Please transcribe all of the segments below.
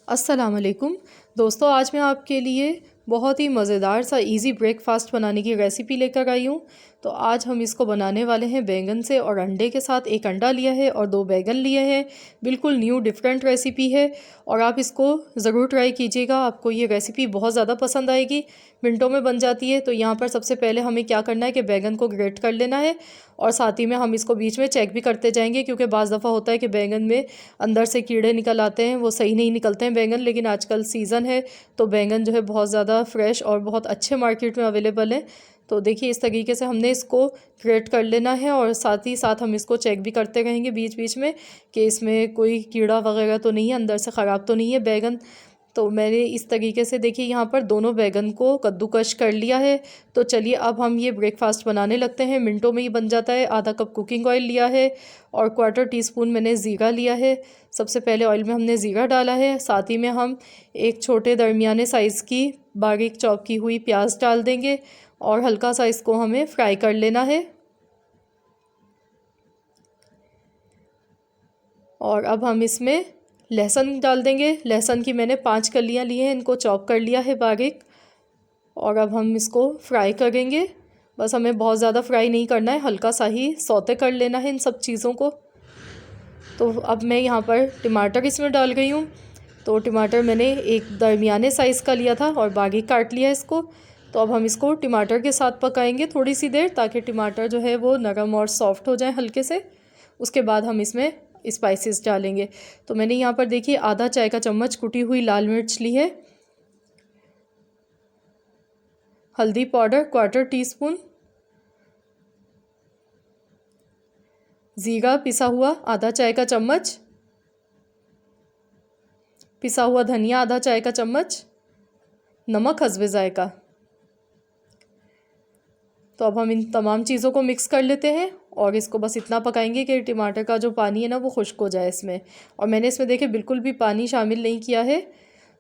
अस्सलाम वालेकुम दोस्तों, आज मैं आपके लिए बहुत ही मज़ेदार सा इजी ब्रेकफास्ट बनाने की रेसिपी लेकर आई हूँ। तो आज हम इसको बनाने वाले हैं बैंगन से और अंडे के साथ। एक अंडा लिया है और 2 बैंगन लिए हैं। बिल्कुल न्यू डिफरेंट रेसिपी है और आप इसको ज़रूर ट्राई कीजिएगा। आपको ये रेसिपी बहुत ज़्यादा पसंद आएगी, मिनटों में बन जाती है। तो यहाँ पर सबसे पहले हमें क्या करना है कि बैंगन को ग्रेट कर लेना है और साथ ही में हम इसको बीच में चेक भी करते जाएंगे, क्योंकि बाज़ दफ़ा होता है कि बैंगन में अंदर से कीड़े निकल आते हैं, वो सही नहीं निकलते हैं बैंगन। लेकिन आजकल सीज़न है तो बैंगन जो है बहुत ज़्यादा फ्रेश और बहुत अच्छे मार्केट में अवेलेबल हैं। तो देखिए इस तरीके से हमने इसको ग्रेट कर लेना है और साथ ही साथ हम इसको चेक भी करते रहेंगे बीच बीच में कि इसमें कोई कीड़ा वगैरह तो नहीं है, अंदर से ख़राब तो नहीं है बैंगन। तो मैंने इस तरीके से देखिए यहाँ पर दोनों बैंगन को कद्दूकश कर लिया है। तो चलिए अब हम ये ब्रेकफास्ट बनाने लगते हैं, मिनटों में ही बन जाता है। आधा कप कुकिंग ऑयल लिया है और 1/4 टीस्पून मैंने ज़ीरा लिया है। सबसे पहले ऑयल में हमने ज़ीरा डाला है, साथ ही में हम एक छोटे दरमियाने साइज़ की बारीक चॉप की हुई प्याज डाल देंगे और हल्का सा इसको हमें फ्राई कर लेना है। और अब हम इसमें लहसुन डाल देंगे। लहसुन की मैंने 5 कलियां ली हैं, इनको चॉप कर लिया है बारीक। और अब हम इसको फ्राई करेंगे। बस हमें बहुत ज़्यादा फ्राई नहीं करना है, हल्का सा ही सौते कर लेना है इन सब चीज़ों को। तो अब मैं यहाँ पर टमाटर इसमें डाल गई हूँ। तो टमाटर मैंने एक दरमियाने साइज़ का लिया था और बारीक काट लिया इसको। तो अब हम इसको टमाटर के साथ पकाएंगे थोड़ी सी देर, ताकि टमाटर जो है वो नरम और सॉफ्ट हो जाए हल्के से। उसके बाद हम इसमें स्पाइसेस डालेंगे। तो मैंने यहाँ पर देखिए आधा चाय का चम्मच कुटी हुई लाल मिर्च ली है, हल्दी पाउडर 1/4 टीस्पून, ज़ीरा पिसा हुआ आधा चाय का चम्मच, पिसा हुआ धनिया आधा चाय का चम्मच, नमक हस्बे जायका। तो अब हम इन तमाम चीज़ों को मिक्स कर लेते हैं और इसको बस इतना पकाएंगे कि टमाटर का जो पानी है ना वो खुश्क हो जाए इसमें। और मैंने इसमें देखिए बिल्कुल भी पानी शामिल नहीं किया है।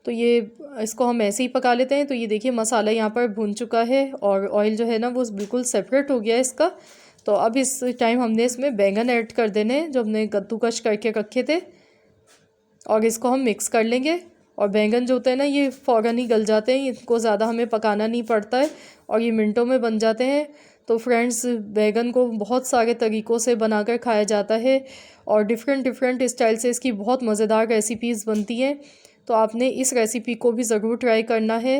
तो ये इसको हम ऐसे ही पका लेते हैं। तो ये देखिए मसाला यहाँ पर भून चुका है और ऑयल जो है ना वो बिल्कुल सेपरेट हो गया है इसका। तो अब इस टाइम हमने इसमें बैंगन ऐड कर देने जो हमने कद्दूकश करके रखे थे और इसको हम मिक्स कर लेंगे। और बैंगन जो होते हैं ना ये फ़ौरन ही गल जाते हैं, इनको ज़्यादा हमें पकाना नहीं पड़ता है और ये मिनटों में बन जाते हैं। तो फ्रेंड्स, बैंगन को बहुत सारे तरीक़ों से बनाकर खाया जाता है और डिफरेंट डिफरेंट स्टाइल से इसकी बहुत मज़ेदार रेसिपीज़ बनती हैं। तो आपने इस रेसिपी को भी ज़रूर ट्राई करना है।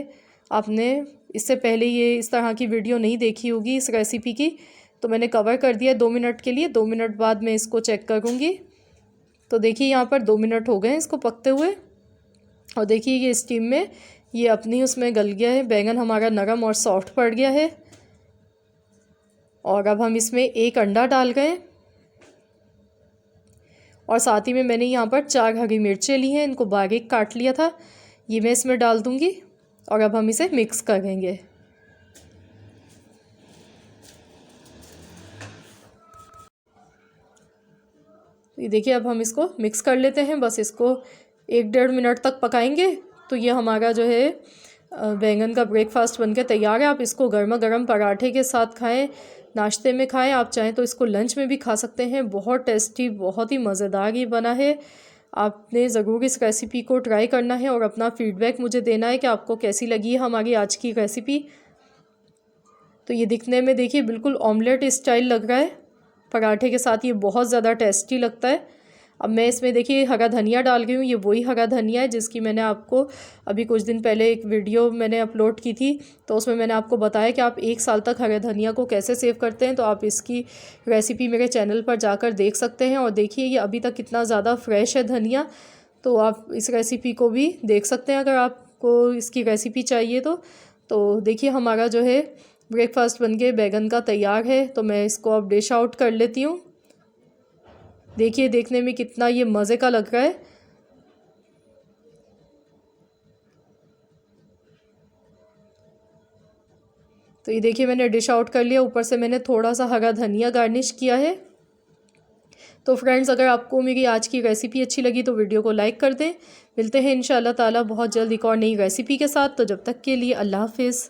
आपने इससे पहले ये इस तरह की वीडियो नहीं देखी होगी इस रेसिपी की। तो मैंने कवर कर दिया 2 मिनट के लिए, 2 मिनट बाद मैं इसको चेक करूँगी। तो देखिए यहाँ पर 2 मिनट हो गए हैं इसको पकते हुए और देखिए ये स्टीम में ये अपनी उसमें गल गया है, बैंगन हमारा नरम और सॉफ्ट पड़ गया है। और अब हम इसमें एक अंडा डाल गए और साथ ही में मैंने यहाँ पर 4 हरी मिर्चें ली हैं, इनको बारीक काट लिया था, ये मैं इसमें डाल दूँगी और अब हम इसे मिक्स करेंगे। ये देखिए अब हम इसको मिक्स कर लेते हैं, बस इसको 1-1.5 मिनट तक पकाएंगे। तो ये हमारा जो है बैंगन का ब्रेकफास्ट बनके तैयार है। आप इसको गर्मा गर्म पराठे के साथ खाएं, नाश्ते में खाएं, आप चाहें तो इसको लंच में भी खा सकते हैं। बहुत टेस्टी, बहुत ही मज़ेदार ये बना है। आपने ज़रूर इस रेसिपी को ट्राई करना है और अपना फ़ीडबैक मुझे देना है कि आपको कैसी लगी है हमारी आज की रेसिपी। तो ये दिखने में देखिए बिल्कुल ऑमलेट स्टाइल लग रहा है, पराठे के साथ ये बहुत ज़्यादा टेस्टी लगता है। अब मैं इसमें देखिए हरा धनिया डाल गई हूँ, ये वही हरा धनिया है जिसकी मैंने आपको अभी कुछ दिन पहले एक वीडियो मैंने अपलोड की थी। तो उसमें मैंने आपको बताया कि आप 1 साल तक हरे धनिया को कैसे सेव करते हैं। तो आप इसकी रेसिपी मेरे चैनल पर जाकर देख सकते हैं और देखिए ये अभी तक कितना ज़्यादा फ्रेश है धनिया। तो आप इस रेसिपी को भी देख सकते हैं अगर आपको इसकी रेसिपी चाहिए तो देखिए हमारा जो है ब्रेकफास्ट बनके बैंगन का तैयार है। तो मैं इसको अब डिश आउट कर लेती हूँ। देखिए देखने में कितना ये मज़े का लग रहा है। तो ये देखिए मैंने डिश आउट कर लिया, ऊपर से मैंने थोड़ा सा हरा धनिया गार्निश किया है। तो फ्रेंड्स, अगर आपको मेरी आज की रेसिपी अच्छी लगी तो वीडियो को लाइक कर दें। मिलते हैं इंशाल्लाह ताला बहुत जल्द एक और नई रेसिपी के साथ। तो जब तक के लिए अल्लाह हाफिज़।